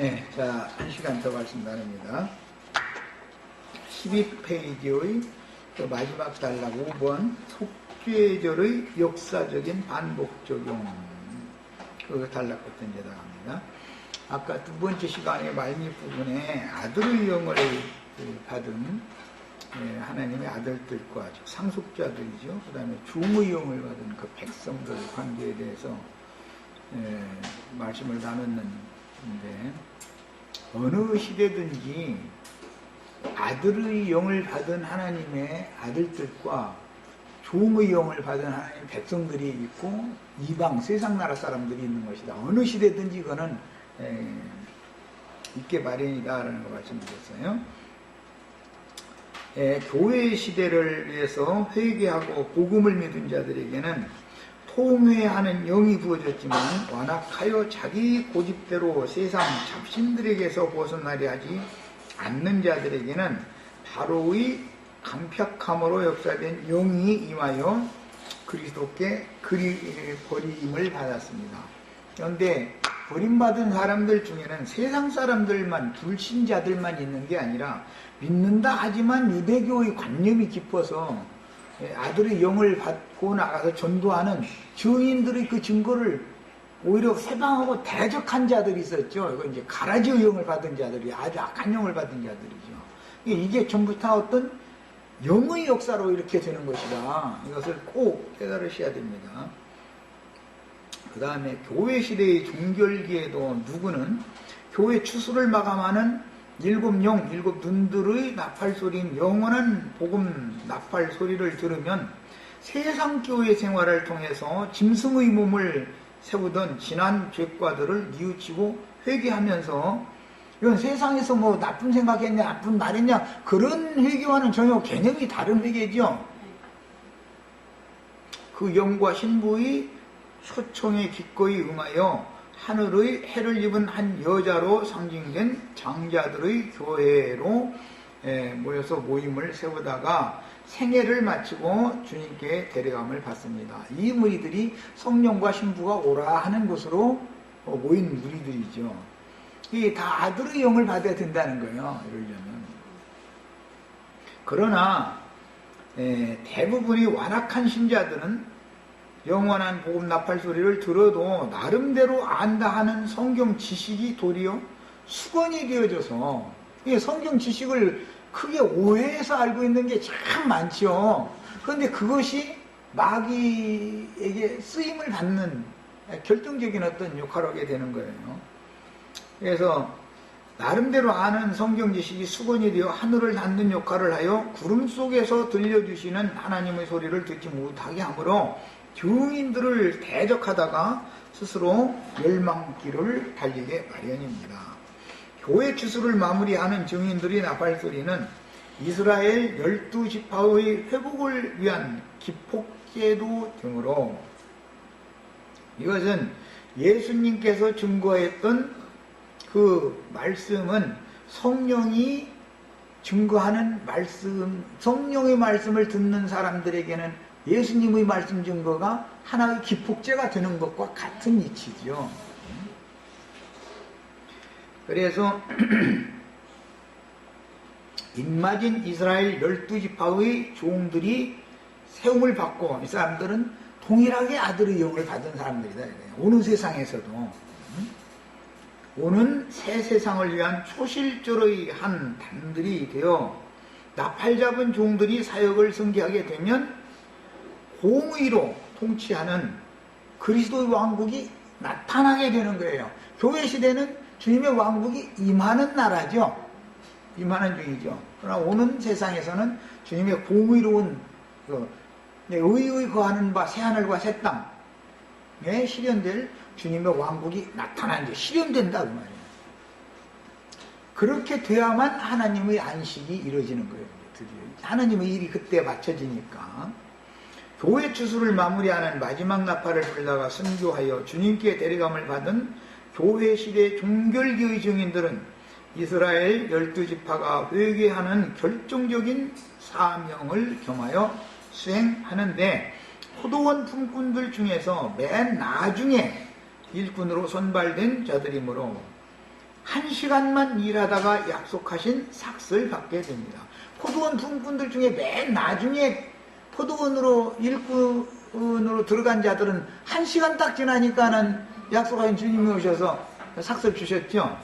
네, 자, 1시간 더 말씀 나눕니다. 12페이지의 그 마지막 단락 5번 속죄절의 역사적인 반복 적용, 그 단락부터 이제 나갑니다. 아까 두 번째 시간에 말미 부분에 아들의 영을 받은 하나님의 아들들과 상속자들이죠. 그 다음에 종의 영을 받은 그 백성들 관계에 대해서 말씀을 나눴는데, 어느 시대든지 아들의 영을 받은 하나님의 아들들과 종의 영을 받은 하나님의 백성들이 있고 이방 세상 나라 사람들이 있는 것이다. 어느 시대든지 이거는 있게 마련이다라는 걸 말씀드렸어요. 교회 시대를 위해서 회개하고 복음을 믿은 자들에게는 통회하는 영이 부어졌지만 완악하여 자기 고집대로 세상 잡신들에게서 벗어나려 하지 않는 자들에게는 바로의 감격함으로 역사된 영이 임하여 그리스도께 버림을 받았습니다. 그런데 버림받은 사람들 중에는 세상 사람들만, 불신자들만 있는 게 아니라 믿는다 하지만 유대교의 관념이 깊어서 아들의 영을 받고 나가서 전도하는 증인들의 그 증거를 오히려 세방하고 대적한 자들이 있었죠. 이거 이제 가라지의 영을 받은 자들이, 아주 악한 영을 받은 자들이죠. 이게 전부 다 어떤 영의 역사로 이렇게 되는 것이다. 이것을 꼭 깨달으셔야 됩니다. 그 다음에 교회 시대의 종결기에도 누구는 교회 추수를 마감하는 일곱 눈들의 나팔 소리인 영원한 복음 나팔 소리를 들으면 세상 교회 생활을 통해서 짐승의 몸을 세우던 지난 죄과들을 뉘우치고 회개하면서, 이건 세상에서 뭐 나쁜 생각했냐, 나쁜 말했냐, 그런 회개와는 전혀 개념이 다른 회개죠. 그 영과 신부의 초청에 기꺼이 응하여 하늘의 해를 입은 한 여자로 상징된 장자들의 교회로 모여서 모임을 세우다가 생애를 마치고 주님께 데려감을 받습니다. 이 무리들이 성령과 신부가 오라 하는 곳으로 모인 무리들이죠. 이게 다 아들의 영을 받아야 된다는 거예요. 이러려면. 그러나 대부분이 완악한 신자들은 영원한 복음 나팔 소리를 들어도 나름대로 안다 하는 성경 지식이 도리어 수건이 되어져서, 성경 지식을 크게 오해해서 알고 있는 게 참 많죠. 그런데 그것이 마귀에게 쓰임을 받는 결정적인 어떤 역할을 하게 되는 거예요. 그래서 나름대로 아는 성경 지식이 수건이 되어 하늘을 닫는 역할을 하여 구름 속에서 들려주시는 하나님의 소리를 듣지 못하게 하므로 증인들을 대적하다가 스스로 멸망길을 달리게 마련입니다. 교회 추수를 마무리하는 증인들의 나팔소리는 이스라엘 12지파의 회복을 위한 기폭제도 등으로, 이것은 예수님께서 증거했던 그 말씀은 성령이 증거하는 말씀, 성령의 말씀을 듣는 사람들에게는 예수님의 말씀 증거가 하나의 기폭제가 되는 것과 같은 이치죠. 그래서 입맞은 이스라엘 12지파의 종들이 세움을 받고, 이 사람들은 동일하게 아들의 영을 받은 사람들이다. 오는 세상에서도 오는 새 세상을 위한 초실절의 한 단들이 되어 나팔 잡은 종들이 사역을 승계하게 되면 공의로 통치하는 그리스도의 왕국이 나타나게 되는 거예요. 교회 시대는 주님의 왕국이 임하는 나라죠. 임하는 중이죠. 그러나 오는 세상에서는 주님의 공의로운 의의 거하는 바 새하늘과 새 땅에 실현될 주님의 왕국이 나타나는, 실현된다 그 말이에요. 그렇게 돼야만 하나님의 안식이 이루어지는 거예요. 드디어 하나님의 일이 그때 맞춰지니까. 교회 추수를 마무리하는 마지막 나팔을 불다가 순교하여 주님께 데려감을 받은 교회 시대 종결기의 증인들은 이스라엘 12지파가 회개하는 결정적인 사명을 겸하여 수행하는데, 포도원 품꾼들 중에서 맨 나중에 일꾼으로 선발된 자들이므로 1시간만 일하다가 약속하신 삭을 받게 됩니다. 포도원 분들 중에 맨 나중에 포도원으로 일꾼으로 들어간 자들은 1시간 딱 지나니까는 약속하신 주님이 오셔서 삭을 주셨죠.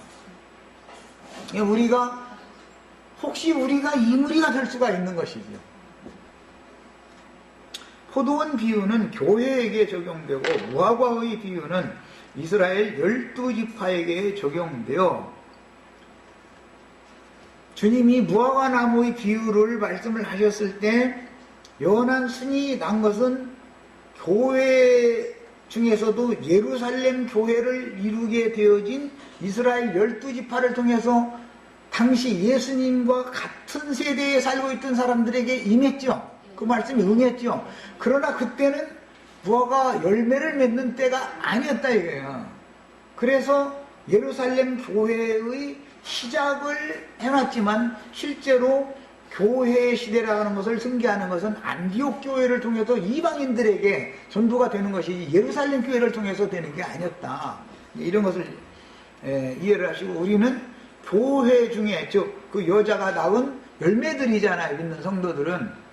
혹시 우리가 이무리가 될 수가 있는 것이죠. 포도원 비유는 교회에게 적용되고 무화과의 비유는 이스라엘 12지파에게 적용되어 주님이 무화과 나무의 비유를 말씀을 하셨을 때 연한 순이 난 것은 교회 중에서도 예루살렘 교회를 이루게 되어진 이스라엘 12지파를 통해서 당시 예수님과 같은 세대에 살고 있던 사람들에게 임했죠. 그 말씀이 응했죠. 그러나 그때는 무화과 열매를 맺는 때가 아니었다 이거예요. 그래서 예루살렘 교회의 시작을 해놨지만 실제로 교회의 시대라는 는 것을 승계하는 것은 안디옥 교회를 통해서 이방인들에게 전도가 되는 것이 예루살렘 교회를 통해서 되는 게 아니었다. 이런 것을 이해를 하시고 우리는 교회 중에 그 여자가 낳은 열매들이잖아요. 믿는 성도들은.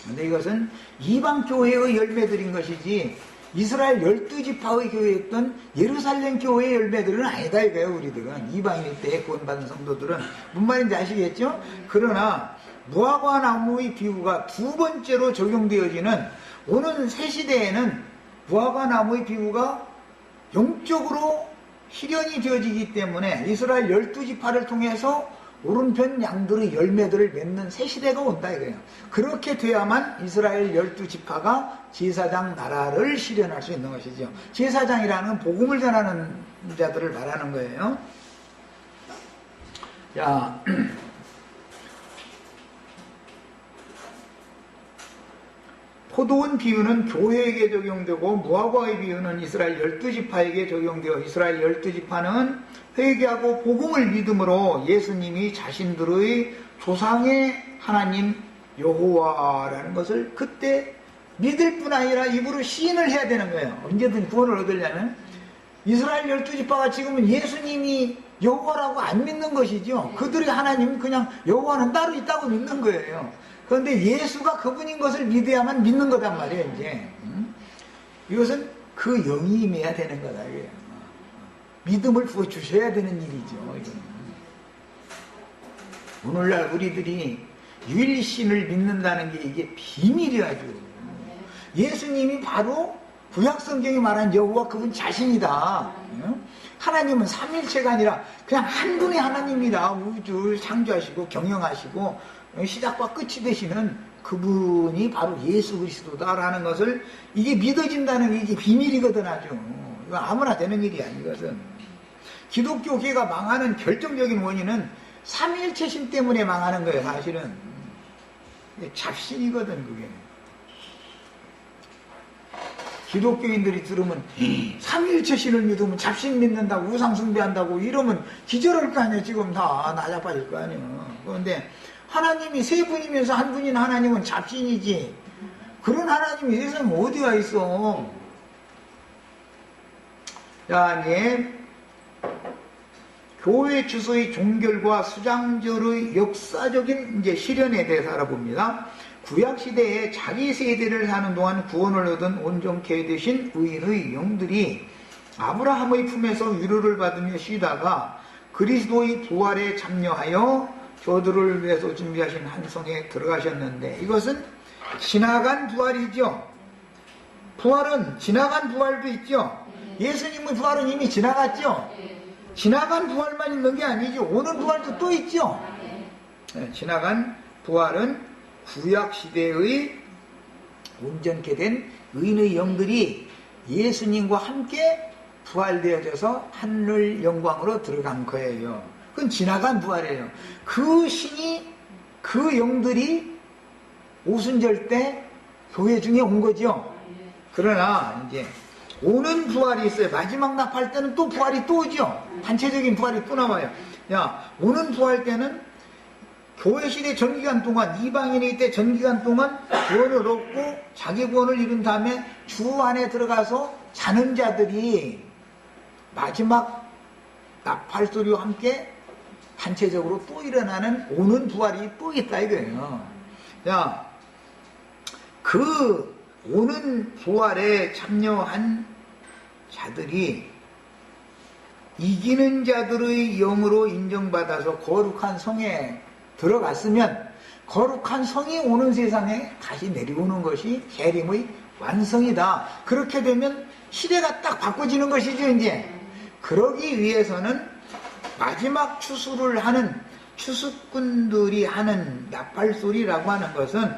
근데 이것은 이방 교회의 열매들인 것이지 이스라엘 12지파의 교회였던 예루살렘 교회의 열매들은 아니다 이거예요. 우리들은 이방일 때 구원받은 성도들은 무슨 말인지 아시겠죠? 그러나 무화과 나무의 비유가 두 번째로 적용되어지는 오는 새 시대에는 무화과 나무의 비유가 영적으로 실현이 되어지기 때문에 이스라엘 12지파를 통해서 오른편 양들의 열매들을 맺는 새 시대가 온다 이거예요. 그렇게 돼야만 이스라엘 12지파가 제사장 나라를 실현할 수 있는 것이죠. 제사장이라는 복음을 전하는 자들을 말하는 거예요. 자, 포도원 비유는 교회에게 적용되고 무화과의 비유는 이스라엘 12지파에게 적용되어 이스라엘 12지파는 회개하고 복음을 믿음으로 예수님이 자신들의 조상의 하나님 여호와라는 것을 그때 믿을 뿐 아니라 입으로 시인을 해야 되는 거예요. 언제든 구원을 얻으려면. 이스라엘 12지파가 지금은 예수님이 여호와라고 안 믿는 것이죠. 그들의 하나님은 그냥 여호와는 따로 있다고 믿는 거예요. 그런데 예수가 그분인 것을 믿어야만 믿는 거단 말이에요. 이제 이것은 그 영이 임해야 되는 거다 이거예요. 믿음을 부어주셔야 되는 일이죠. 이거는. 오늘날 우리들이 유일신을 믿는다는 게 이게 비밀이라죠. 예수님이 바로 구약성경이 말한 여호와 그분 자신이다. 하나님은 삼일체가 아니라 그냥 한 분의 하나님이다. 우주를 창조하시고 경영하시고 시작과 끝이 되시는 그분이 바로 예수 그리스도다라는 것을 이게 믿어진다는 게 이게 비밀이거든 아주. 이거 아무나 되는 일이 아니거든. 기독교계가 망하는 결정적인 원인은 삼위일체심 때문에 망하는 거예요. 사실은 잡신이거든 그게. 기독교인들이 들으면 삼위일체신을 믿으면 잡신 믿는다고 우상 숭배한다고 이러면 기절할 거 아니에요. 지금 다 나자빠질 거 아니에요. 그런데 하나님이 세 분이면서 한 분인 하나님은 잡신이지. 그런 하나님이 세상에 어디가 있어. 자, 이제 교회 주소의 종결과 수장절의 역사적인 이제 실현에 대해서 알아봅니다. 구약 시대에 자기 세대를 사는 동안 구원을 얻은 온전케 되신 의인의 영들이 아브라함의 품에서 위로를 받으며 쉬다가 그리스도의 부활에 참여하여 저들을 위해서 준비하신 한성에 들어가셨는데 이것은 지나간 부활이죠. 부활은 지나간 부활도 있죠. 예수님의 부활은 이미 지나갔죠. 지나간 부활만 있는 게 아니죠. 오는 부활도 또 있죠. 네, 지나간 부활은 구약시대의 온전케 된 의인의 영들이 예수님과 함께 부활되어져서 하늘 영광으로 들어간 거예요. 그건 지나간 부활이에요. 그 신이, 그 영들이 오순절 때 교회 중에 온 거죠. 그러나 이제 오는 부활이 있어요. 마지막 납할 때는 또 부활이 또 오죠. 단체적인 부활이 또 나와요. 야, 오는 부활 때는 교회 시대 전기간 동안 이방인이 때 전기간 동안 구원을 얻고 자기 구원을 이룬 다음에 주 안에 들어가서 자는 자들이 마지막 나팔 소리와 함께 단체적으로 또 일어나는 오는 부활이 또 있다 이거예요. 자, 그 오는 부활에 참여한 자들이 이기는 자들의 영으로 인정받아서 거룩한 성에 들어갔으면 거룩한 성이 오는 세상에 다시 내려오는 것이 재림의 완성이다. 그렇게 되면 시대가 딱 바꿔지는 것이죠. 이제 그러기 위해서는 마지막 추수를 하는 추수꾼들이 하는 나팔소리라고 하는 것은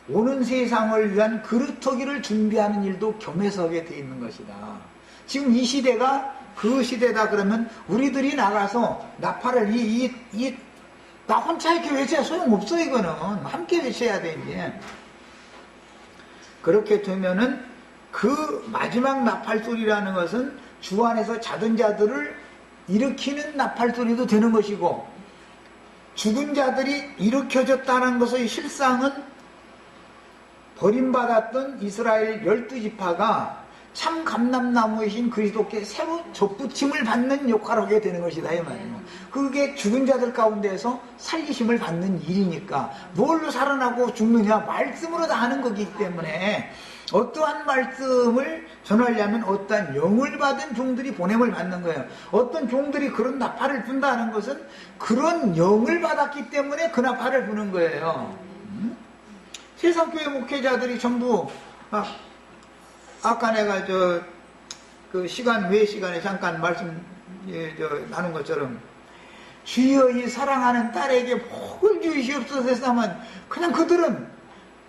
오는 세상을 위한 그루터기를 준비하는 일도 겸해서 하게 되어 있는 것이다. 지금 이 시대가 그 시대다 그러면 우리들이 나가서 나팔을 나 혼자 이렇게 외쳐야 소용없어. 이거는 함께 외쳐야 돼. 이제 그렇게 되면은 그 마지막 나팔소리라는 것은 주 안에서 자던 자들을 일으키는 나팔소리도 되는 것이고, 죽은 자들이 일으켜졌다는 것의 실상은 버림받았던 이스라엘 12지파가 참 감람나무이신 그리스도께 새로 접붙임을 받는 역할을 하게 되는 것이다 이 말이에요. 그게 죽은 자들 가운데에서 살리심을 받는 일이니까 뭘로 살아나고 죽느냐? 말씀으로 다 하는 거기 때문에 어떠한 말씀을 전하려면 어떠한 영을 받은 종들이 보냄을 받는 거예요. 어떤 종들이 그런 나팔을 분다는 것은 그런 영을 받았기 때문에 그 나팔을 부는 거예요. 세상교회 목회자들이 전부 아까 내가 그 시간 외 시간에 잠깐 말씀 나눈 것처럼 주여 이 사랑하는 딸에게 복을 주시옵소서 했으면 그냥 그들은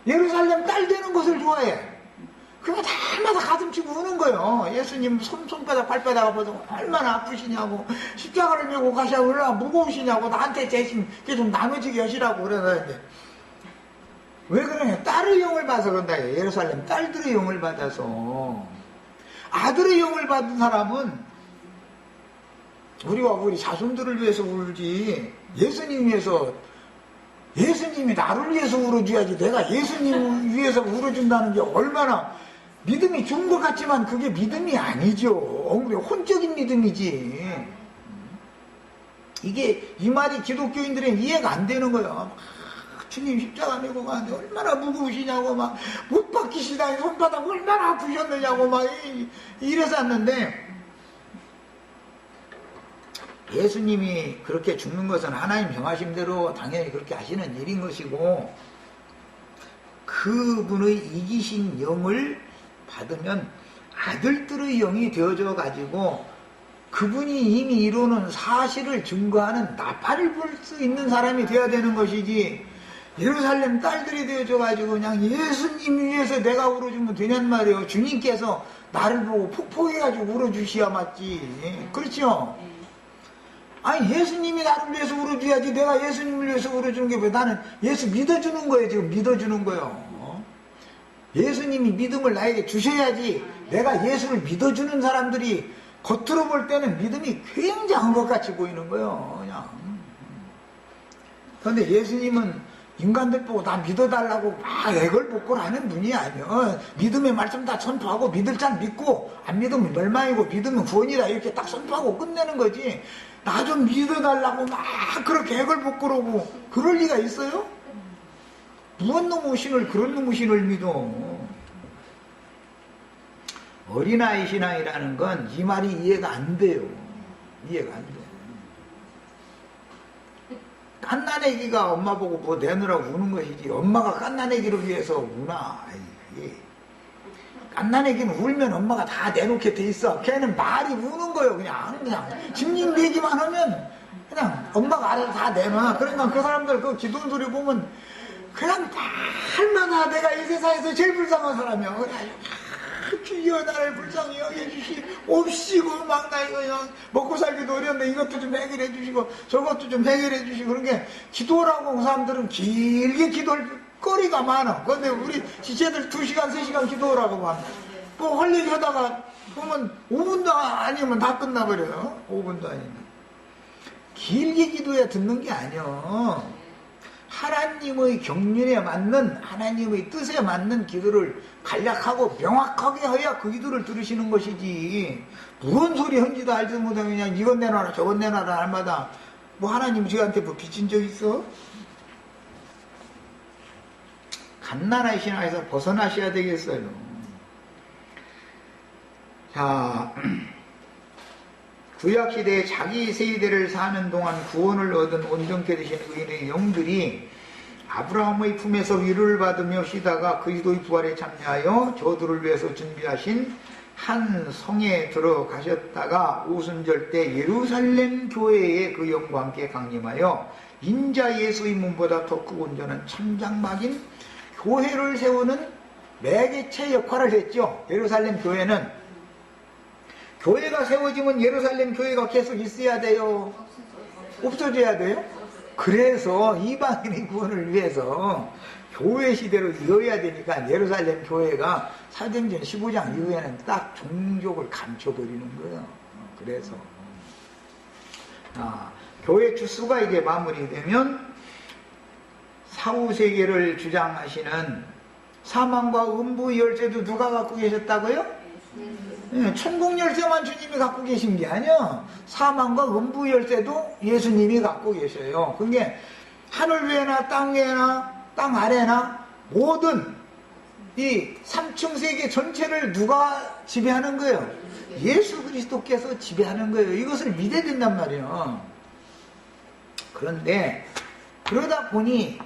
예루살렘 딸 되는 것을 좋아해. 그러니까 날마다 가슴 치고 우는 거예요. 예수님 손바닥 발바닥 아파서 얼마나 아프시냐고, 십자가를 메고 가시라고, 얼마나 무거우시냐고, 나한테 대신 좀 나눠지게 하시라고 그러는데 왜 그러냐? 딸의 영을 받아서 그런다. 예루살렘 딸들의 영을 받아서. 아들의 영을 받은 사람은 우리와 우리 자손들을 위해서 울지, 예수님 위해서, 예수님이 나를 위해서 울어줘야지 내가 예수님 위해서 울어준다는 게 얼마나 믿음이 좋은 것 같지만 그게 믿음이 아니죠. 혼적인 믿음이지. 이게 이 말이 기독교인들은 이해가 안 되는 거예요. 주님 십자가 메고 가는데 얼마나 무거우시냐고, 막 못 박히시다니 손바닥 얼마나 아프셨느냐고 막 이랬었는데, 예수님이 그렇게 죽는 것은 하나님 정하심대로 당연히 그렇게 하시는 일인 것이고, 그분의 이기신 영을 받으면 아들들의 영이 되어져 가지고 그분이 이미 이루는 사실을 증거하는 나팔을 불 수 있는 사람이 되어야 되는 것이지, 예루살렘 딸들이 되어져 가지고 그냥 예수님 위해서 내가 울어주면 되냔 말이에요. 주님께서 나를 보고 폭포해가지고 울어주시야 맞지. 그렇죠? 아니 예수님이 나를 위해서 울어줘야지 내가 예수님을 위해서 울어주는 게 왜? 나는 예수 믿어주는 거예요. 지금 믿어주는 거예요. 예수님이 믿음을 나에게 주셔야지 내가 예수를 믿어주는 사람들이 겉으로 볼 때는 믿음이 굉장한 것 같이 보이는 거예요. 그냥. 그런데 예수님은 인간들 보고 다 믿어달라고 막 애걸복걸하는 분이 아니에요. 믿음의 말씀 다 선포하고 믿을 자 믿고 안 믿으면 멸망이고 믿으면 구원이다 이렇게 딱 선포하고 끝내는 거지. 나 좀 믿어달라고 막 그렇게 애걸복걸하고 그럴 리가 있어요? 무슨 놈의 신을 그런 놈의 신을 믿어. 어린아이 신앙이라는 건 이 말이 이해가 안 돼요. 이해가 안 돼. 갓난애기가 엄마 보고 뭐 내느라고 우는 것이지 엄마가 갓난애기를 위해서 우나. 갓난애기는 울면 엄마가 다 내놓게 돼 있어. 걔는 말이 우는 거예요. 그냥 징징대기만 하면 그냥 엄마가 알아서 다 내놔. 그러니까 그 사람들 그 기도원 소리 보면 그냥 날마다 내가 이 세상에서 제일 불쌍한 사람이야. 주여 나를 불쌍히 여겨주시옵시고 막 나 이거 먹고 살기도 어려운데 이것도 좀 해결해 주시고 저것도 좀 해결해 주시고. 그런 게 기도라고 그 사람들은 길게 기도할 거리가 많아. 근데 우리 지체들 2시간 3시간 기도라고 하면 뭐 할 얘기 하다가 보면 5분도 아니면 다 끝나버려요. 5분도 아니면. 길게 기도해야 듣는 게 아니야. 하나님의 경륜에 맞는, 하나님의 뜻에 맞는 기도를 간략하고 명확하게 해야 그 기도를 들으시는 것이지, 무슨 소리 한지도 알지도 못하고 그냥 이건 내놔라 저건 내놔라 날마다 뭐 하나님 저한테 뭐 빚진 적 있어? 갓난아이 신앙에서 벗어나셔야 되겠어요. 자, 구약시대에 자기 세대를 사는 동안 구원을 얻은 온전케 되신 의인의 영들이 아브라함의 품에서 위로를 받으며 쉬다가 그리스도의 부활에 참여하여 저들을 위해서 준비하신 한 성에 들어가셨다가 오순절 때 예루살렘 교회에 그 영과 함께 강림하여 인자 예수의 문보다 더 크고 온전한 천장막인 교회를 세우는 매개체 역할을 했죠. 예루살렘 교회는, 교회가 세워지면 예루살렘 교회가 계속 있어야 돼요? 없어져야 돼요? 그래서 이방인의 구원을 위해서 교회 시대로 이어야 되니까 예루살렘 교회가 사도행전 15장 이후에는 딱 종족을 감춰버리는 거예요. 그래서 교회 주수가 이제 마무리되면 사후세계를 주장하시는 사망과 음부 열쇠도 누가 갖고 계셨다고요? 네, 천국 열쇠만 주님이 갖고 계신 게 아니야. 사망과 음부 열쇠도 예수님이 갖고 계셔요. 그게 하늘 위에나 땅 위에나 땅 아래나 모든 이 삼층 세계 전체를 누가 지배하는 거예요? 예수 그리스도께서 지배하는 거예요. 이것을 믿어야 된단 말이에요. 그런데 그러다 보니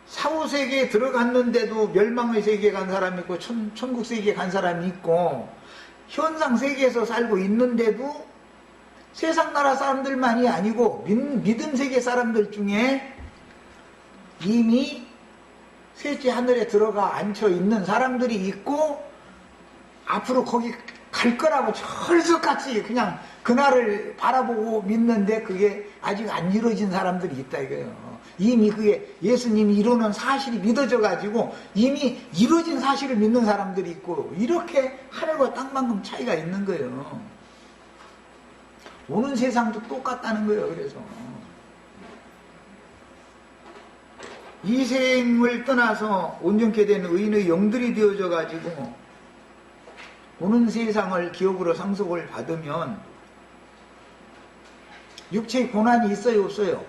사후세계에 들어갔는데도 멸망의 세계에 간 사람이 있고 천국 세계에 간 사람이 있고 현상 세계에서 살고 있는데도 세상 나라 사람들만이 아니고 믿음 세계 사람들 중에 이미 셋째 하늘에 들어가 앉혀 있는 사람들이 있고 앞으로 거기 갈 거라고 철석같이 그냥 그날을 바라보고 믿는데 그게 아직 안 이루어진 사람들이 있다 이거예요. 이미 그게 예수님이 이루는 사실이 믿어져 가지고 이미 이루어진 사실을 믿는 사람들이 있고 이렇게 하늘과 땅만큼 차이가 있는 거예요. 오는 세상도 똑같다는 거예요. 그래서 이 생을 떠나서 온전케 된 의인의 영들이 되어져 가지고 오는 세상을 기업으로 상속을 받으면 육체의 고난이 있어요 없어요?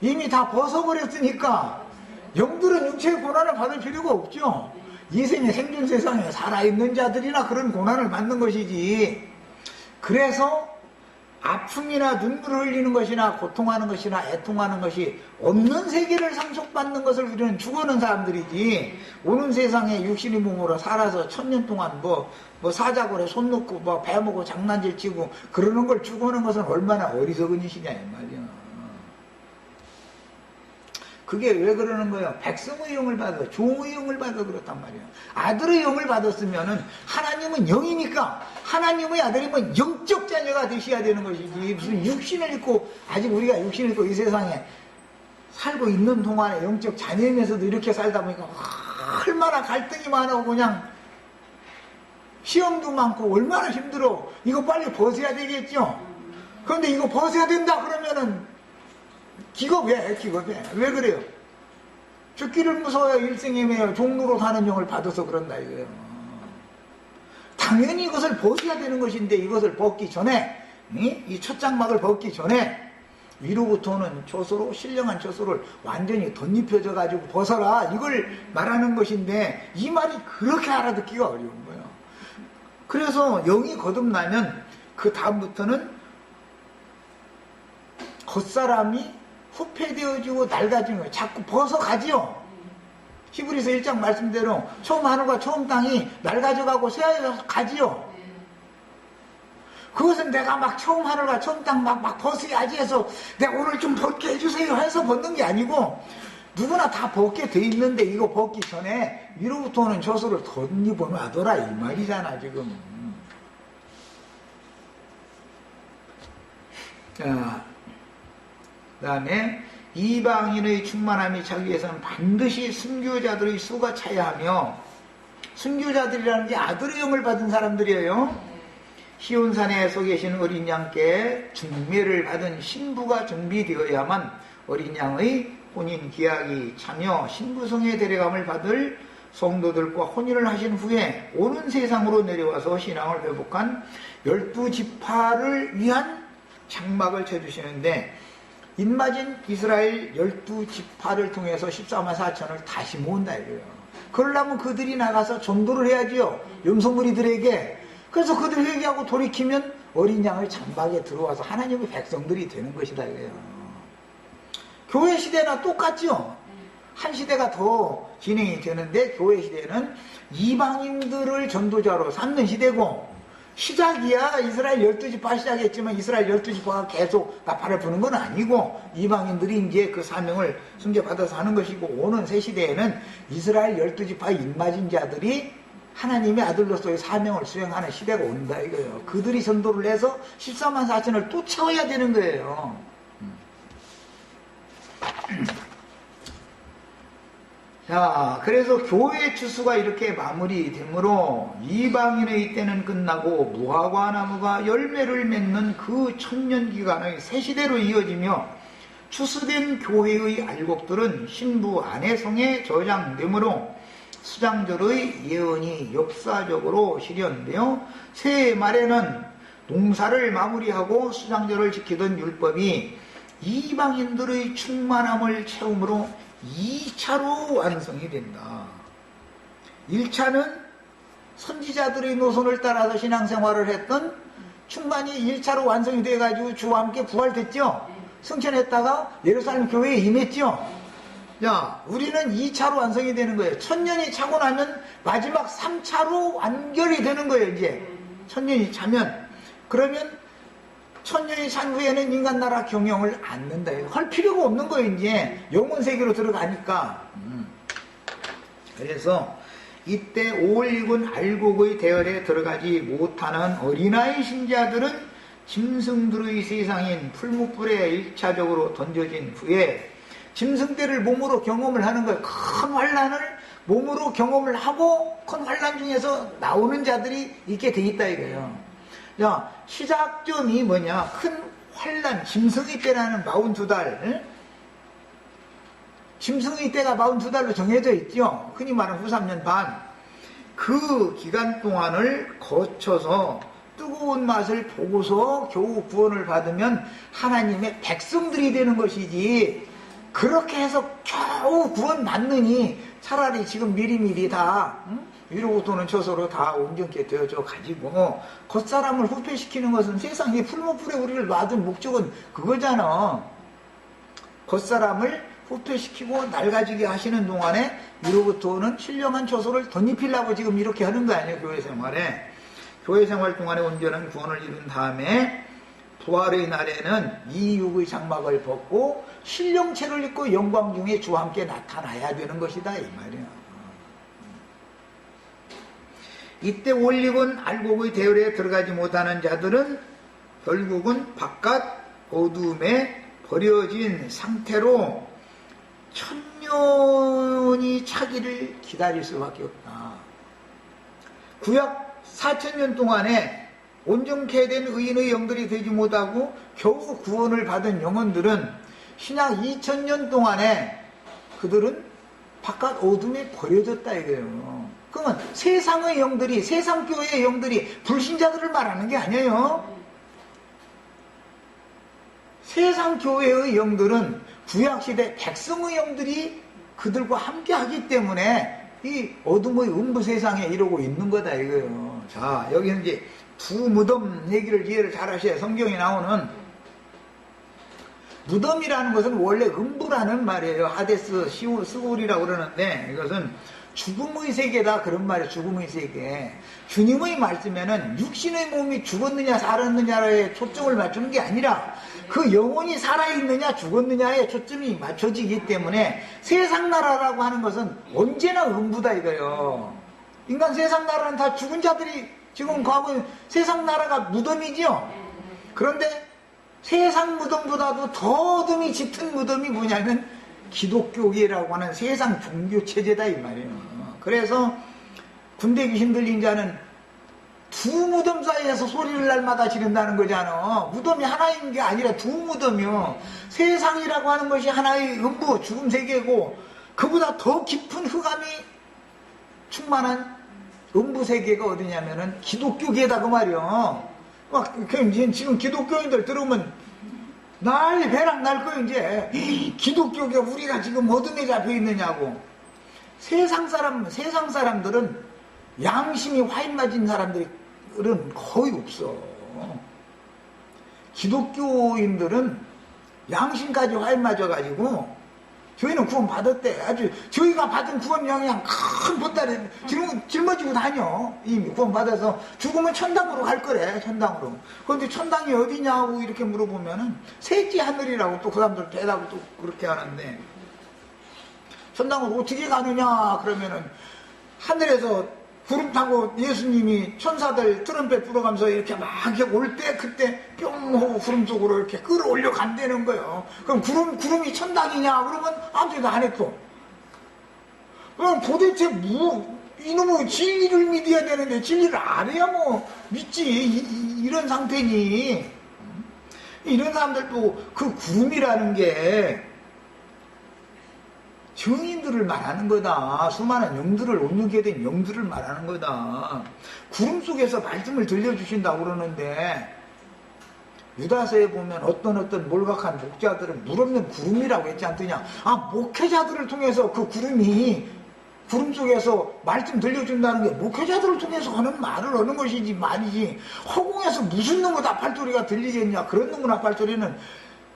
이미 다 벗어버렸으니까 영들은 육체의 고난을 받을 필요가 없죠. 이 생의 생존 세상에 살아있는 자들이나 그런 고난을 받는 것이지. 그래서 아픔이나 눈물을 흘리는 것이나 고통하는 것이나 애통하는 것이 없는 세계를 상속받는 것을 우리는 죽어는 사람들이지, 오는 세상에 육신의 몸으로 살아서 1000년 동안 뭐 사자골에 손 놓고 뭐 배먹고 장난질 치고 그러는 걸 죽어는 것은 얼마나 어리석은 짓이냐 이 말이야. 그게 왜 그러는 거예요? 백성의 영을 받아, 종의 영을 받아 그렇단 말이에요. 아들의 영을 받았으면은 하나님은 영이니까 하나님의 아들이면 영적 자녀가 되셔야 되는 것이지, 무슨 육신을 입고, 아직 우리가 육신을 입고 이 세상에 살고 있는 동안에 영적 자녀이면서도 이렇게 살다 보니까 얼마나 갈등이 많고 그냥 시험도 많고 얼마나 힘들어. 이거 빨리 벗어야 되겠죠. 그런데 이거 벗어야 된다 그러면은 기겁해. 왜 그래요? 죽기를 무서워요. 일생에 매여 종로로 사는 영을 받아서 그런다 이거예요. 당연히 이것을 벗어야 되는 것인데 이것을 벗기 전에, 이 첫 장막을 벗기 전에 위로부터는 처소로, 신령한 처소를 완전히 덧입혀져 가지고 벗어라 이걸 말하는 것인데 이 말이 그렇게 알아듣기가 어려운 거예요. 그래서 영이 거듭나면 그 다음부터는 겉사람이 후패되어지고 낡아지는 거예요. 자꾸 벗어가지요. 히브리서 1장 말씀대로 처음 하늘과 처음 땅이 낡아져가고 새하여져 가지요. 그것은 내가 막 처음 하늘과 처음 땅 막 벗어야지 해서 내가 오늘 좀 벗게 해주세요 해서 벗는 게 아니고 누구나 다 벗게 돼 있는데 이거 벗기 전에 위로부터 오는 저수를 덧입어 놔둬라 이 말이잖아 지금. 자, 그 다음에 이방인의 충만함이 차기 위해서는 반드시 순교자들의 수가 차야 하며, 순교자들이라는 게 아들의 영을 받은 사람들이에요. 시온산에 서 계신 어린 양께 중매를 받은 신부가 준비되어야만 어린 양의 혼인 기약이 차며 신부성에 데려감을 받을 성도들과 혼인을 하신 후에 오는 세상으로 내려와서 신앙을 회복한 12지파를 위한 장막을 쳐주시는데, 인마진 이스라엘 12지파를 통해서 14만 4천을 다시 모은다 이거예요. 그러려면 그들이 나가서 전도를 해야지요, 염소무리들에게. 그래서 그들 회개하고 돌이키면 어린 양의 장막에 들어와서 하나님의 백성들이 되는 것이다 이거예요. 교회 시대나 똑같죠. 한 시대가 더 진행이 되는데, 교회 시대는 이방인들을 전도자로 삼는 시대고, 시작이야 이스라엘 12지파 시작했지만 이스라엘 12지파가 계속 나팔을 부는 건 아니고 이방인들이 이제 그 사명을 승계받아서 하는 것이고, 오는 새 시대에는 이스라엘 12지파 인마진 자들이 하나님의 아들로서의 사명을 수행하는 시대가 온다 이거예요. 그들이 전도를 해서 14만 4천을 또 채워야 되는 거예요. 자, 그래서 교회 추수가 이렇게 마무리되므로 이방인의 때는 끝나고 무화과 나무가 열매를 맺는 그 천년기간의 새 시대로 이어지며, 추수된 교회의 알곡들은 신부 안해성에 저장되므로 수장절의 예언이 역사적으로 실현되어 새해 말에는 농사를 마무리하고 수장절을 지키던 율법이 이방인들의 충만함을 채움으로 2차로 완성이 된다. 1차는 선지자들의 노선을 따라서 신앙생활을 했던 충만이 1차로 완성이 돼가지고 주와 함께 부활됐죠. 승천했다가 예루살렘 교회에 임했죠. 자, 우리는 2차로 완성이 되는 거예요. 1000년이 차고 나면 마지막 3차로 완결이 되는 거예요. 이제 1000년이 차면. 그러면 1000년이 찬 후에는 인간 나라 경영을 않는다. 할 필요가 없는 거예요. 이제 영원 세계로 들어가니까. 그래서 이때 5월 일군 알곡의 대열에 들어가지 못하는 어린아이 신자들은 짐승들의 세상인 풀무불에 1차적으로 던져진 후에 짐승떼를 몸으로 경험을 하는 거예요. 큰 환란을 몸으로 경험을 하고 큰 환란 중에서 나오는 자들이 있게 돼 있다 이거예요. 자, 시작점이 뭐냐? 큰 환란, 짐승의 때라는 42달. 짐승의 때가 42달로 정해져 있죠. 흔히 말하는 후 3년 반. 그 기간 동안을 거쳐서 뜨거운 맛을 보고서 겨우 구원을 받으면 하나님의 백성들이 되는 것이지, 그렇게 해서 겨우 구원 받느니 차라리 지금 미리미리 다 이러고 도는 처소로 다 온전케 되어져 가지고 겉사람을 후패시키는 것은 세상에 풀무불에 우리를 놔둔 목적은 그거잖아. 겉사람을 후패시키고 낡아지게 하시는 동안에 이로부터는 신령한 처소를 덧입히려고 지금 이렇게 하는 거 아니에요. 교회 생활에. 교회 생활 동안에 온전한 구원을 이룬 다음에 부활의 날에는 이 육의 장막을 벗고 신령체를 입고 영광 중에 주와 함께 나타나야 되는 것이다 이 말이야. 이때 올리곤 알곡의 대열에 들어가지 못하는 자들은 결국은 바깥 어둠에 버려진 상태로 1000년이 차기를 기다릴 수밖에 없다. 구약 4000년 동안에 온전케 된 의인의 영들이 되지 못하고 겨우 구원을 받은 영혼들은 신약 2000년 동안에 그들은 바깥 어둠에 버려졌다 이거예요. 그러면 세상의 영들이, 세상 교회의 영들이 불신자들을 말하는 게 아니에요. 세상 교회의 영들은 구약시대 백성의 영들이 그들과 함께 하기 때문에 이 어둠의 음부 세상에 이러고 있는 거다 이거예요. 자, 여기는 이제 두 무덤 얘기를 이해를 잘 하셔야 성경에 나오는 무덤이라는 것은 원래 음부라는 말이에요. 하데스, 스골이라고 그러는데 이것은 죽음의 세계다 그런 말이에요. 죽음의 세계. 주님의 말씀에는 육신의 몸이 죽었느냐 살았느냐에 초점을 맞추는 게 아니라 그 영혼이 살아있느냐 죽었느냐에 초점이 맞춰지기 때문에 세상 나라라고 하는 것은 언제나 음부다 이거예요. 인간 세상 나라는 다 죽은 자들이 지금 가고 세상 나라가 무덤이죠. 그런데 세상 무덤보다도 더 어둠이 짙은 무덤이 뭐냐면 기독교계라고 하는 세상 종교 체제다 이 말이에요. 그래서 군대 귀신 들린 자는 두 무덤 사이에서 소리를 날마다 지른다는 거잖아. 무덤이 하나인 게 아니라 두 무덤이요. 세상이라고 하는 것이 하나의 음부, 죽음 세계고 그보다 더 깊은 흑암이 충만한 음부 세계가 어디냐면은 기독교계다 그 말이야. 지금 기독교인들 들으면 난리 배락 날 거야 이제. 기독교계 우리가 지금 어둠에 잡혀 있느냐고. 세상 사람들은 양심이 화인 맞은 사람들은 거의 없어. 기독교인들은 양심까지 화인 맞아가지고 저희는 구원 받았대. 아주 저희가 받은 구원 영향 큰 보따리 짊어지고 다녀. 이미 구원 받아서 죽으면 천당으로 갈 거래. 천당으로. 그런데 천당이 어디냐고 이렇게 물어보면은 셋째 하늘이라고 또 그 사람들 대답을 또 그렇게 하는데, 천당으로 어떻게 가느냐 그러면은 하늘에서 구름 타고 예수님이 천사들 트럼펫 불어가면서 이렇게 막 올 때 그때 뿅 하고 구름 속으로 이렇게 끌어올려 간다는 거예요. 그럼 구름이 천당이냐 그러면 아무도 안 했어. 그럼 도대체 이놈의 진리를 믿어야 되는데 진리를 안 해야 뭐 믿지. 이런 상태니. 이런 사람들도 그 구름이라는 게 증인들을 말하는 거다. 수많은 영들을 온유게 된 영들을 말하는 거다. 구름 속에서 말씀을 들려주신다고 그러는데, 유다서에 보면 어떤 몰각한 목자들은 물 없는 구름이라고 했지 않더냐. 목회자들을 통해서 그 구름이 구름 속에서 말씀 들려준다는 게 목회자들을 통해서 하는 말을 하는 것이지 말이지. 허공에서 무슨 놈의 나팔소리가 들리겠냐. 그런 놈의 나팔소리는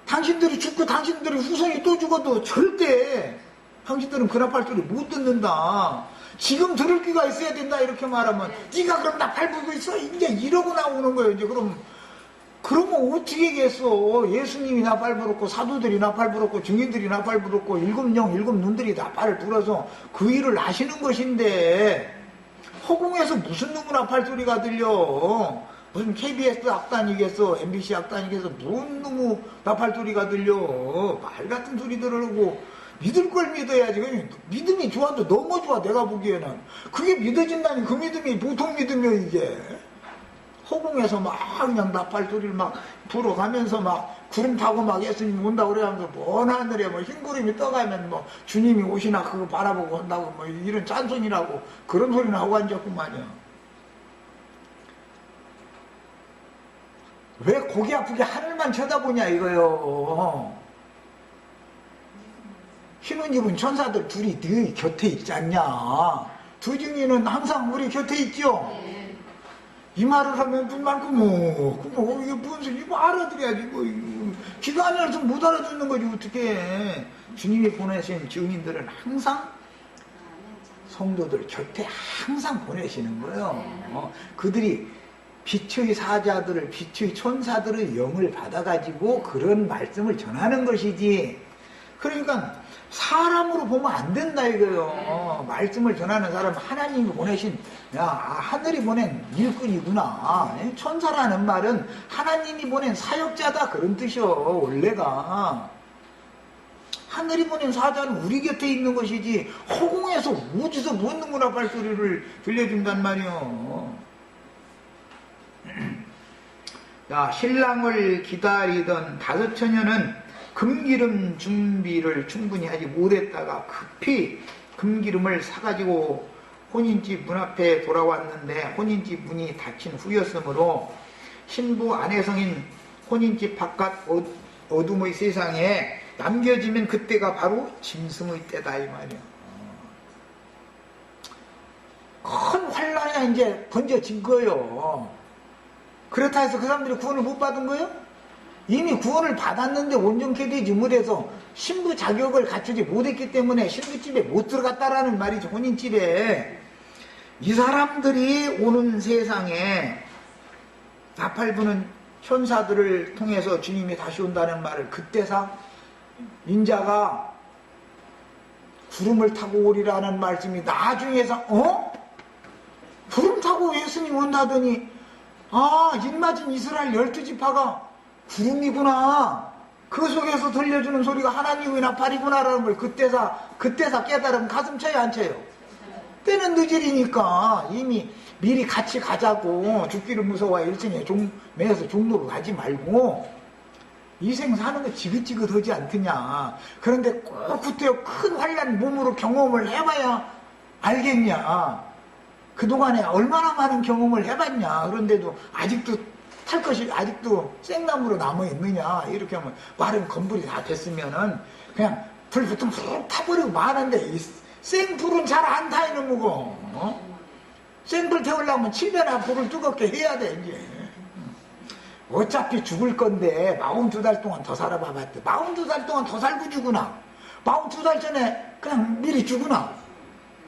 당신들이 죽고 당신들이 후손이 또 죽어도 절대 당신들은 그 나팔소리 못 듣는다. 지금 들을 귀가 있어야 된다 이렇게 말하면 네가 그럼 나팔 불고 있어 이제 이러고 나오는 거예요. 이제 그러면 어떻게 하겠어. 예수님이 나팔 불었고 사도들이 나팔 불었고 증인들이 나팔 불었고 일곱 눈들이 나팔을 불어서 그 일을 하시는 것인데, 허공에서 무슨 놈의 나팔 소리가 들려. 무슨 KBS 악단이겠어, MBC 악단이겠어, 무슨 놈의 나팔 소리가 들려. 말 같은 소리들을 하고 믿을 걸 믿어야지. 믿음이 좋아도 너무 좋아. 내가 보기에는 그게 믿어진다니. 그 믿음이 보통 믿음이야. 이게 허공에서 막 그냥 나팔 소리를 막 불어가면서 막 구름 타고 막 예수님 온다고 그래가면서 먼 하늘에 뭐 흰 구름이 떠가면 뭐 주님이 오시나 그거 바라보고 온다고 뭐 이런 짠손이라고 그런 소리는 하고 앉았구만요. 왜 고개 아프게 하늘만 쳐다보냐 이거요. 흰옷 입은 천사들 둘이 네 곁에 있지 않냐. 두 증인은 항상 우리 곁에 있죠. 이 말을 하면 불만큼 이게 무슨 소리. 이거 알아들어야지. 귀가 안 열려서 못 알아듣는 거지 어떻게. 주님이 보내신 증인들은 항상 성도들 곁에 항상 보내시는 거예요. 그들이 빛의 사자들을, 빛의 천사들의 영을 받아가지고 그런 말씀을 전하는 것이지. 그러니까 사람으로 보면 안 된다 이거요. 말씀을 전하는 사람 하나님이 보내신, 하늘이 보낸 일꾼이구나. 천사라는 말은 하나님이 보낸 사역자다 그런 뜻이요. 원래가 하늘이 보낸 사자는 우리 곁에 있는 것이지 허공에서 어디서 뭔 놈의 발소리를 들려준단 말이요. 신랑을 기다리던 5처녀는 금기름 준비를 충분히 하지 못했다가 급히 금기름을 사가지고 혼인집 문 앞에 돌아왔는데 혼인집 문이 닫힌 후였으므로 신부 아내성인 혼인집 바깥 어둠의 세상에 남겨지면 그때가 바로 짐승의 때다 이 말이야. 큰 환란이 이제 번져진 거예요. 그렇다 해서 그 사람들이 구원을 못 받은 거예요? 이미 구원을 받았는데 온전케 되지 못해서 신부 자격을 갖추지 못했기 때문에 신부집에 못 들어갔다라는 말이죠. 혼인집에. 이 사람들이 오는 세상에 나팔 부는 천사들을 통해서 주님이 다시 온다는 말을 그때서 인자가 구름을 타고 오리라는 말씀이 나중에서 구름 타고 예수님 온다더니 입맞은 이스라엘 12지파가 구름이구나. 그 속에서 들려주는 소리가 하나님의 나팔이구나라는 걸 그때서 깨달으면 가슴 쳐요 안 쳐요? 때는 늦으리니까 이미 미리 같이 가자고. 죽기를 무서워 일생에 매여서 종로로 가지 말고 이 생 사는 거 지긋지긋하지 않더냐. 그런데 꼭 그때 큰 환란 몸으로 경험을 해봐야 알겠냐. 그동안에 얼마나 많은 경험을 해봤냐. 그런데도 아직도 탈 것이 아직도 생나무로 남아있느냐. 이렇게 하면 말은 건불이 다 됐으면은 그냥 불 붙으면 푹 타버리고 마는데 이 생불은 잘 안 타 이놈 거고. 생불 태우려면 7배나 불을 뜨겁게 해야 돼 이제. 어차피 죽을 건데 42달 동안 더 살아봐봤대. 42달 동안 더 살고 죽으나 42달 전에 그냥 미리 죽으나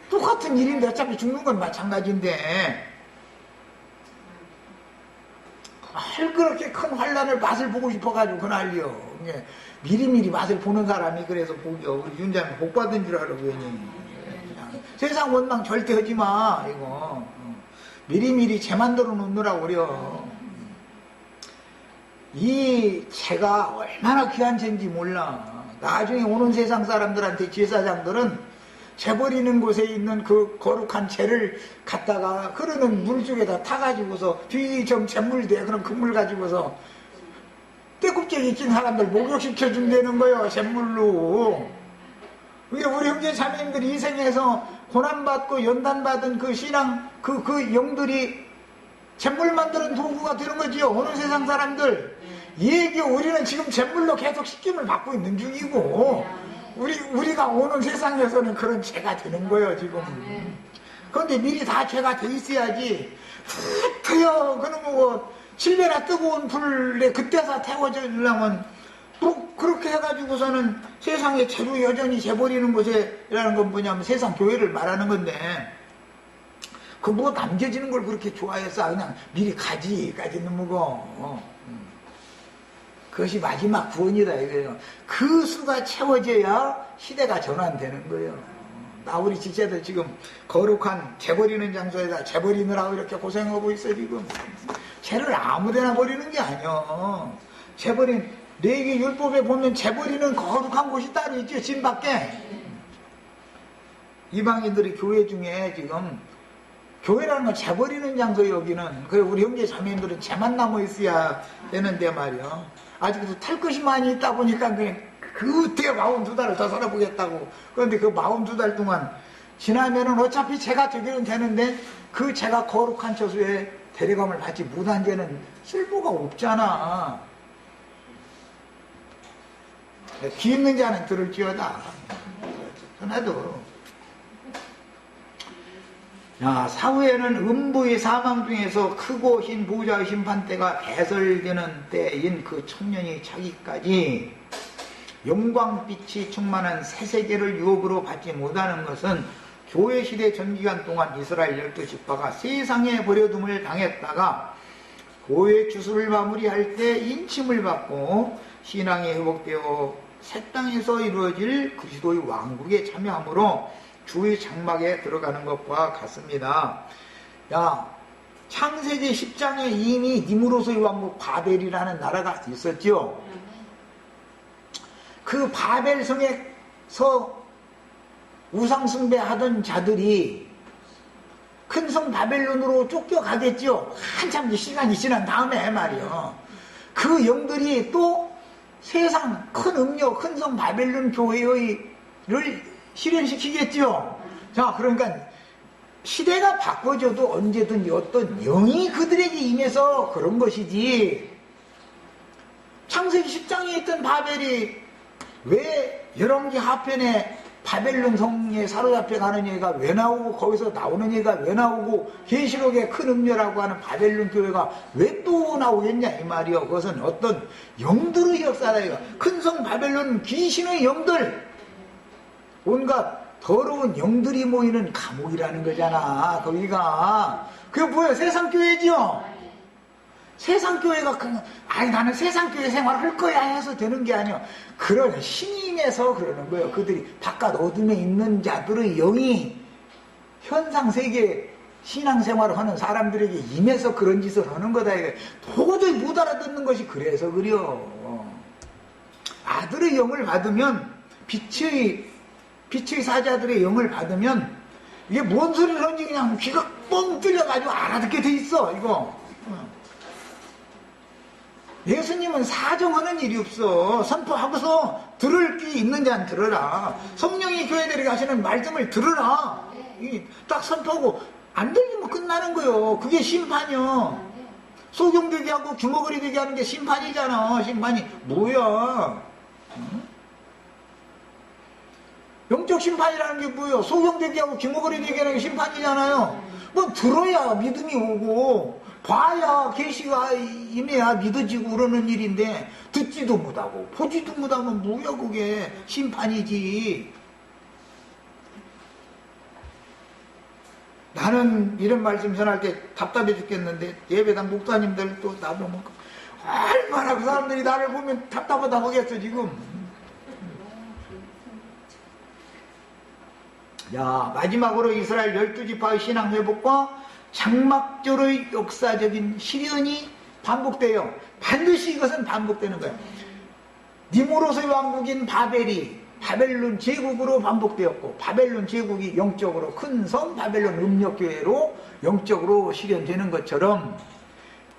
똑같은 일인데 어차피 죽는 건 마찬가지인데 그렇게 큰 환란을 맛을 보고 싶어가지고 그날요. 미리미리 맛을 보는 사람이 그래서 복이요. 우리 윤자는 복 받은 줄 알아. 세상 원망 절대 하지마 이거. 미리미리 재 만들어 놓느라고 그래요. 이 재가 얼마나 귀한 재인지 몰라. 나중에 오는 세상 사람들한테 제사장들은 재 버리는 곳에 있는 그 거룩한 재를 갖다가 흐르는 물 쪽에다 타가지고서 뒤 좀 잿물대 그럼 그 물 가지고서 떼굽쟁이 낀 사람들 목욕시켜 준다는 거예요. 잿물로. 우리 형제 자매님들이 이 생에서 고난받고 연단받은 그 신앙 그 영들이 잿물 만드는 도구가 되는 거지요. 오는 세상 사람들. 얘기 우리는 지금 잿물로 계속 씻김을 받고 있는 중이고 우리가 오는 세상에서는 그런 죄가 되는 거예요 지금. 그런데 미리 다 죄가 돼 있어야지. 흩어요 그놈 뭐 7배나 뜨거운 불에 그때서 태워져 주려면 또 그렇게 해가지고서는 세상에 죄로 여전히 재버리는 곳에라는 건 뭐냐면 세상 교회를 말하는 건데 그 뭐 남겨지는 걸 그렇게 좋아해서 그냥 미리 가지까지는 뭐고 그것이 마지막 구원이다 이거예요. 그 수가 채워져야 시대가 전환되는 거예요. 나 우리 지체들 지금 거룩한 재 버리는 장소에다 재 버리느라고 이렇게 고생하고 있어 지금. 재를 아무데나 버리는 게 아니야. 재 버린 레위기 율법에 보면 재 버리는 거룩한 곳이 따로 있죠. 진 밖에. 이방인들이 교회 중에 지금 교회라는 건 재 버리는 장소 여기는. 그래 우리 형제 자매님들은 재만 남아 있어야 되는데 말이야. 아직도 탈 것이 많이 있다 보니까 그때 42달을 더 살아보겠다고. 그런데 그 42달 동안 지나면은 어차피 재가 되기는 되는데 그 재가 거룩한 처소에 대리감을 받지 못한 죄는 쓸모가 없잖아. 귀 있는 자는 들을지어다. 전에도 사후에는 음부의 사망 중에서 크고 흰 보좌의 심판대가 배설되는 때인 그 천년이 차기까지 영광빛이 충만한 새 세계를 유업으로 받지 못하는 것은 교회 시대 전기간 동안 이스라엘 12지파가 세상에 버려둠을 당했다가 교회 주수를 마무리할 때 인침을 받고 신앙이 회복되어 새 땅에서 이루어질 그리스도의 왕국에 참여함으로 주의 장막에 들어가는 것과 같습니다. 창세기 10장에 이미 니무롯의 왕국 바벨이라는 나라가 있었죠. 그 바벨성에서 우상숭배하던 자들이 큰 성 바벨론으로 쫓겨가겠죠. 한참 시간이 지난 다음에 말이요. 그 영들이 또 세상 큰 음료 큰 성 바벨론 교회를 실현시키겠죠. 자, 그러니까 시대가 바꿔져도 언제든지 어떤 영이 그들에게 임해서 그런 것이지. 창세기 10장에 있던 바벨이 왜 열왕기 하편에 바벨론 성에 사로잡혀 가는 얘기가 왜 나오고 거기서 나오는 얘기가 왜 나오고 계시록의 큰 음료라고 하는 바벨론 교회가 왜 또 나오겠냐 이 말이요. 그것은 어떤 영들의 역사다 이거. 큰 성 바벨론 귀신의 영들, 온갖 더러운 영들이 모이는 감옥이라는 거잖아. 거기가 그게 뭐야? 세상 교회지요. 세상 교회가 나는 세상 교회 생활을 할 거야 해서 되는 게 아니야. 그런 신임에서 그러는 거예요. 그들이 바깥 어둠에 있는 자들의 영이 현상 세계 신앙생활을 하는 사람들에게 임해서 그런 짓을 하는 거다. 이게 도저히 못 알아듣는 것이 그래서 그래요. 아들의 영을 받으면 빛의 사자들의 영을 받으면 이게 뭔 소리를 하는지 그냥 귀가 뻥 뚫려가지고 알아듣게 돼 있어, 이거. 예수님은 사정하는 일이 없어. 선포하고서 들을 귀 있는 자는 들으라. 성령이 교회들에게 하시는 말씀을 들으라. 딱 선포하고 안 들리면 끝나는 거요. 그게 심판이요. 소경되게 하고 주먹을 되게 하는 게 심판이잖아. 심판이 뭐야? 영적 심판이라는 게 뭐예요? 소경되게 하고 귀머거리 되게 하는 게 심판이잖아요. 뭐 들어야 믿음이 오고 봐야 계시가 임해야 믿어지고 그러는 일인데 듣지도 못하고 보지도 못하면 뭐야 그게 심판이지. 나는 이런 말씀 전할 때 답답해 죽겠는데 예배당 목사님들 또 나보면 얼마나 그 사람들이 나를 보면 답답하다 하겠어 지금. 야, 마지막으로 이스라엘 12지파의 신앙 회복과 장막절의 역사적인 실현이 반복돼요. 반드시 이것은 반복되는 거예요. 니무롯의 왕국인 바벨이 바벨론 제국으로 반복되었고, 바벨론 제국이 영적으로 큰 성 바벨론 음력교회로 영적으로 실현되는 것처럼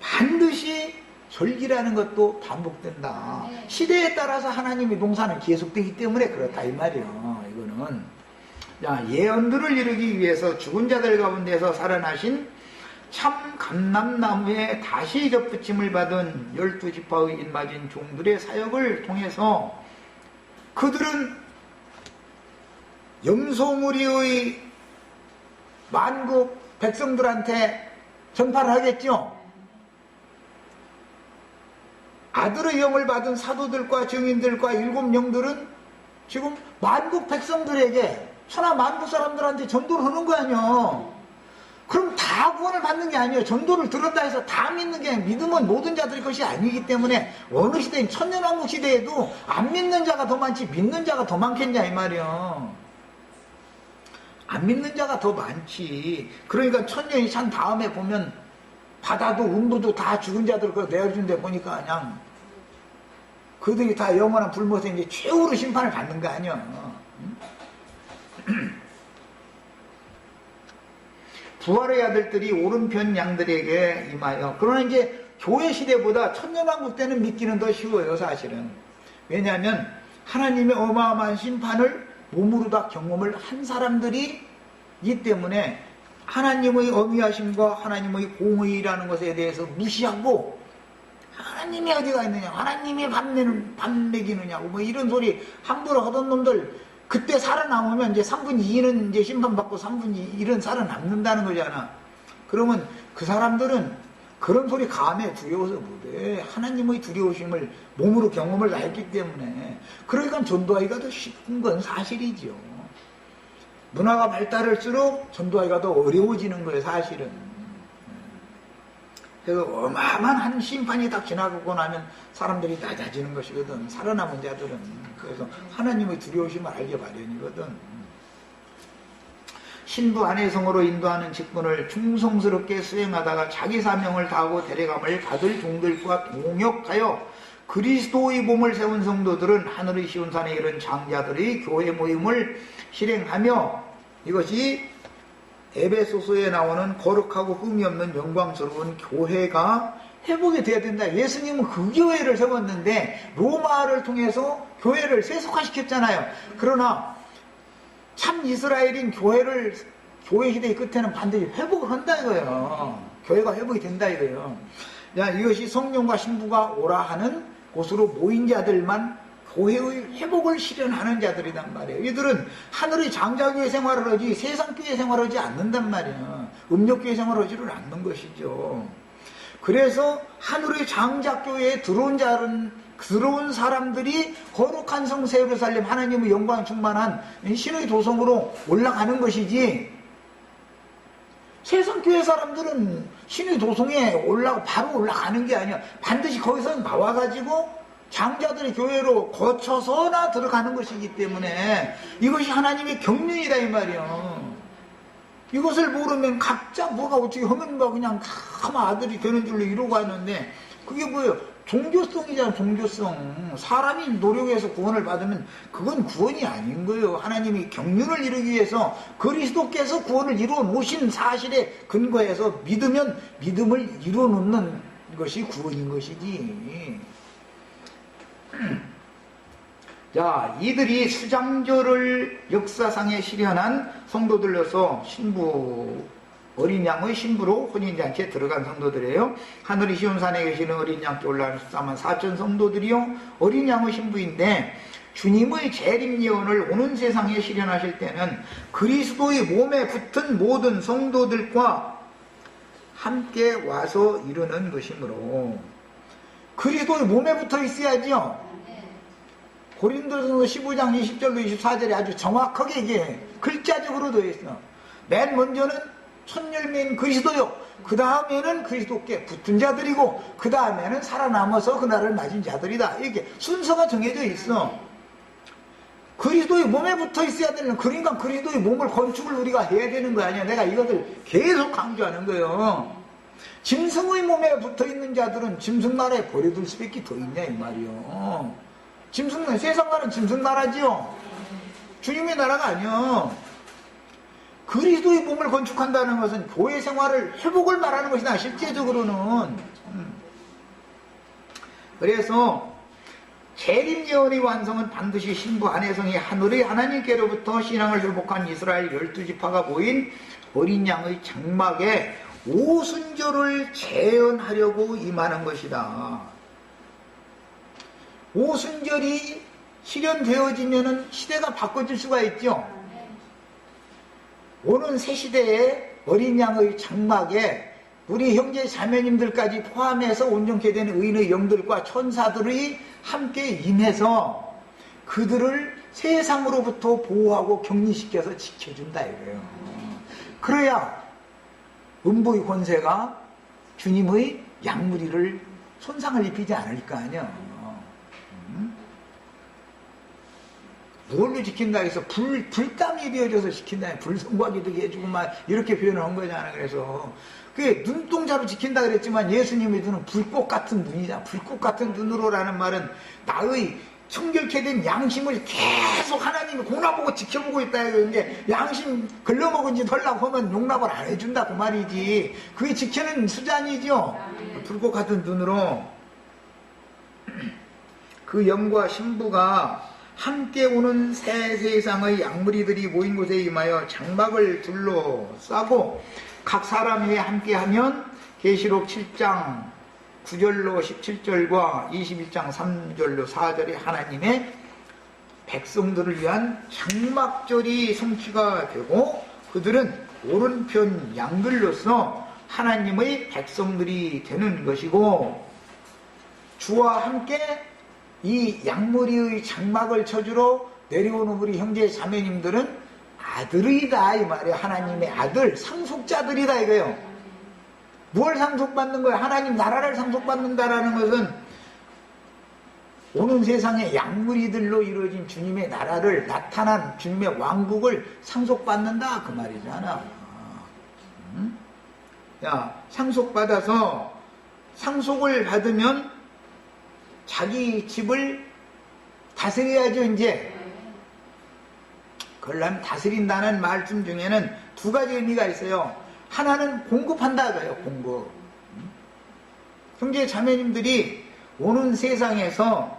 반드시 절기라는 것도 반복된다. 시대에 따라서 하나님의 농사는 계속되기 때문에 그렇다 이 말이에요. 이거는 자, 예언들을 이루기 위해서 죽은 자들 가운데서 살아나신 참 감람나무에 다시 접붙임을 받은 12지파의 인맞은 종들의 사역을 통해서 그들은 염소무리의 만국 백성들한테 전파를 하겠죠. 아들의 영을 받은 사도들과 증인들과 일곱 영들은 지금 만국 백성들에게 천하 만국 사람들한테 전도를 하는 거 아니야. 그럼 다 구원을 받는 게 아니에요. 전도를 들었다 해서 다 믿는 게 아니라 믿음은 모든 자들의 것이 아니기 때문에 어느 시대인 천년왕국 시대에도 안 믿는 자가 더 많지 믿는 자가 더 많겠냐 이 말이야. 안 믿는 자가 더 많지. 그러니까 천년이 찬 다음에 보면 바다도 음부도 다 죽은 자들 그거 내어준 데 보니까 그냥 그들이 다 영원한 불못에 이제 최후로 심판을 받는 거 아니야. 부활의 아들들이 오른편 양들에게 임하여. 그러나 이제 교회 시대보다 천년왕국 때는 믿기는 더 쉬워요 사실은. 왜냐하면 하나님의 어마어마한 심판을 몸으로 다 경험을 한 사람들이 이 때문에 하나님의 어미하심과 하나님의 공의라는 것에 대해서 무시하고 하나님이 어디가 있느냐, 하나님이 밥 먹이느냐고 뭐 이런 소리 함부로 하던 놈들 그때 살아남으면 이제 3분의 2는 이제 심판받고 3분의 1은 살아남는다는 거잖아. 그러면 그 사람들은 그런 소리 감에 두려워서 못해. 하나님의 두려우심을 몸으로 경험을 다 했기 때문에. 그러니까 전도하기가 더 쉽은 건 사실이죠. 문화가 발달할수록 전도하기가 더 어려워지는 거예요 사실은. 그래서 어마어마한 한 심판이 딱 지나가고 나면 사람들이 낮아지는 것이거든. 살아남은 자들은. 그래서 하나님의 두려우심을 알게 마련이거든. 신부 안혜성으로 인도하는 직분을 충성스럽게 수행하다가 자기 사명을 다하고 데려감을 받을 종들과 동역하여 그리스도의 몸을 세운 성도들은 하늘의 시온산에 이른 장자들의 교회 모임을 실행하며 이것이 에베소서에 나오는 거룩하고 흠이 없는 영광스러운 교회가 회복이 돼야 된다. 예수님은 그 교회를 세웠는데 로마를 통해서 교회를 세속화시켰잖아요. 그러나 참 이스라엘인 교회 시대의 끝에는 반드시 회복을 한다 이거예요. 교회가 회복이 된다 이거예요. 야, 이것이 성령과 신부가 오라 하는 곳으로 모인 자들만 교회의 회복을 실현하는 자들이란 말이에요. 이들은 하늘의 장자교회 생활을 하지 세상교회 생활을 하지 않는단 말이에요. 음력교회 생활을 하지를 않는 것이죠. 그래서 하늘의 장자교회에 들어온 사람들이 거룩한 성 예루살렘 하나님의 영광 충만한 신의 도성으로 올라가는 것이지, 세상교회 사람들은 신의 도성에 바로 올라가는 게 아니야. 반드시 거기서 나와가지고 장자들의 교회로 거쳐서나 들어가는 것이기 때문에 이것이 하나님의 경륜이다 이 말이요. 이것을 모르면 각자 뭐가 어떻게 하면 그냥 다 아들이 되는 줄로 이러고 하는데 그게 뭐예요? 종교성이잖아, 종교성. 사람이 노력해서 구원을 받으면 그건 구원이 아닌 거예요. 하나님이 경륜을 이루기 위해서 그리스도께서 구원을 이루어 놓으신 사실에 근거해서 믿으면 믿음을 이루어 놓는 것이 구원인 것이지. 자, 이들이 수장절을 역사상에 실현한 성도들로서 어린 양의 신부로 혼인잔치에 들어간 성도들이에요. 하늘의 시온산에 계시는 어린 양께 올라온 14만 4천 성도들이요, 어린 양의 신부인데, 주님의 재림 예언을 오는 세상에 실현하실 때는 그리스도의 몸에 붙은 모든 성도들과 함께 와서 이루는 것이므로, 그리스도의 몸에 붙어 있어야죠. 고린도전서 15장 20절로 24절에 아주 정확하게 이게 글자적으로 되어 있어. 맨 먼저는 첫 열매인 그리스도요, 그 다음에는 그리스도께 붙은 자들이고, 그 다음에는 살아남아서 그날을 맞은 자들이다. 이렇게 순서가 정해져 있어. 그리스도의 몸에 붙어 있어야 되는, 그러니까 그리스도의 몸을 건축을 우리가 해야 되는 거 아니야. 내가 이것을 계속 강조하는 거예요. 짐승의 몸에 붙어 있는 자들은 짐승 나라에 버려둘 수밖에 더 있냐 이 말이요. 짐승, 세상 나라는 짐승 나라지요. 주님의 나라가 아니요. 그리스도의 몸을 건축한다는 것은 교회 생활을 회복을 말하는 것이다, 실제적으로는. 그래서 재림 예언의 완성은 반드시 신부 안혜성이 하늘의 하나님께로부터 신앙을 회복한 이스라엘 12지파가 모인 어린 양의 장막에 오순절을 재현하려고 임하는 것이다. 오순절이 실현되어지면 시대가 바꿔질 수가 있죠. 오는 새 시대에 어린 양의 장막에 우리 형제 자매님들까지 포함해서 온전케 된 의인의 영들과 천사들이 함께 임해서 그들을 세상으로부터 보호하고 격리시켜서 지켜준다 이거예요. 그래야 음부의 권세가 주님의 양무리를 손상을 입히지 않을 거 아니야. 뭘로 지킨다 해서 불땀이 되어져서 지킨다, 불성과기도 해주고 막 이렇게 표현을 한 거잖아. 그래서 그게 눈동자로 지킨다 그랬지만 예수님의 눈은 불꽃 같은 눈이잖아. 불꽃 같은 눈으로라는 말은 나의 청결케 된 양심을 계속 하나님이 공나보고 지켜보고 있다. 이게 양심 걸러먹은 짓 하려고 하면 용납을 안 해준다 그 말이지. 그게 지키는 수단이죠. 불꽃 같은 눈으로 그 영과 신부가 함께 오는 새 세상의 양무리들이 모인 곳에 임하여 장막을 둘러싸고 각 사람이 함께하면 계시록 7장 9절로 17절과 21장 3절로 4절에 하나님의 백성들을 위한 장막절이 성취가 되고, 그들은 오른편 양들로서 하나님의 백성들이 되는 것이고, 주와 함께 이 양무리의 장막을 쳐주러 내려오는 우리 형제 자매님들은 아들이다 이 말이에요. 하나님의 아들, 상속자들이다 이거예요. 뭘 상속받는 거예요? 하나님 나라를 상속받는다라는 것은 오는 세상의 양무리들로 이루어진 주님의 나라를, 나타난 주님의 왕국을 상속받는다 그 말이잖아. 야, 상속받아서, 상속을 받으면 자기 집을 다스려야죠. 이제 그러려면 다스린다는 말씀 중에는 두 가지 의미가 있어요. 하나는 공급한다 그래요. 공급. 형제 자매님들이 오는 세상에서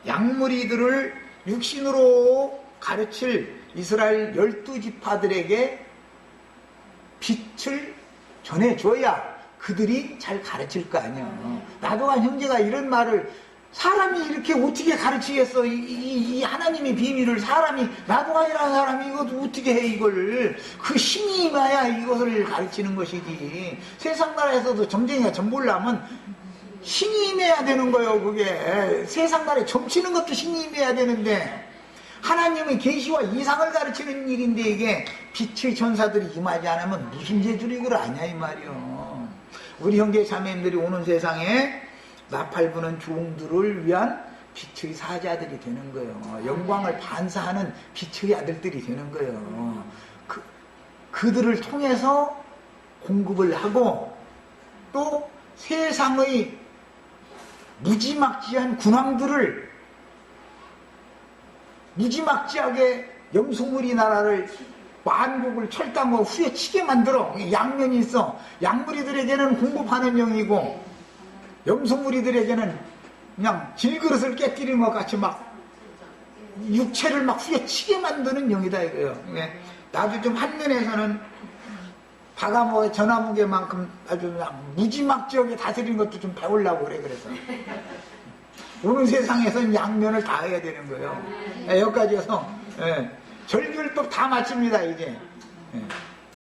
양무리들을 육신으로 가르칠 이스라엘 12지파들에게 빛을 전해줘야 그들이 잘 가르칠 거 아니야. 나도 한 형제가 이런 말을, 사람이 이렇게 어떻게 가르치겠어? 이 하나님의 비밀을 사람이, 나도아니라는 사람이 이거 어떻게 해 이걸? 그 신이 임해야 이것을 가르치는 것이지. 세상 나라에서도 점쟁이가 점 보려면 신이 임해야 되는 거예요. 그게 세상 나라에 점치는 것도 신이 임해야 되는데, 하나님의 계시와 이상을 가르치는 일인데 이게 빛의 천사들이 임하지 않으면 무슨 재주를 이걸 아냐 이 말이요. 우리 형제 자매님들이 오는 세상에 나팔 부는 종들을 위한 빛의 사자들이 되는 거예요. 영광을 반사하는 빛의 아들들이 되는 거예요. 그들을 통해서 공급을 하고, 또 세상의 무지막지한 군왕들을 무지막지하게 염소무리 나라를 만국을 철당하고 후려치게 만들어. 양면이 있어. 양무리들에게는 공급하는 영이고 염소무리들에게는 그냥 질그릇을 깨뜨리는 것 같이 막 육체를 막 후려치게 만드는 영이다 이거예요. 나도 좀 한면에서는 바가목의 전화무게만큼 아주 무지막지하게 다스리는 것도 좀 배우려고 그래. 그래서 오는 세상에서는 양면을 다 해야 되는 거예요. 여기까지 해서 절규율법 다 마칩니다 이제.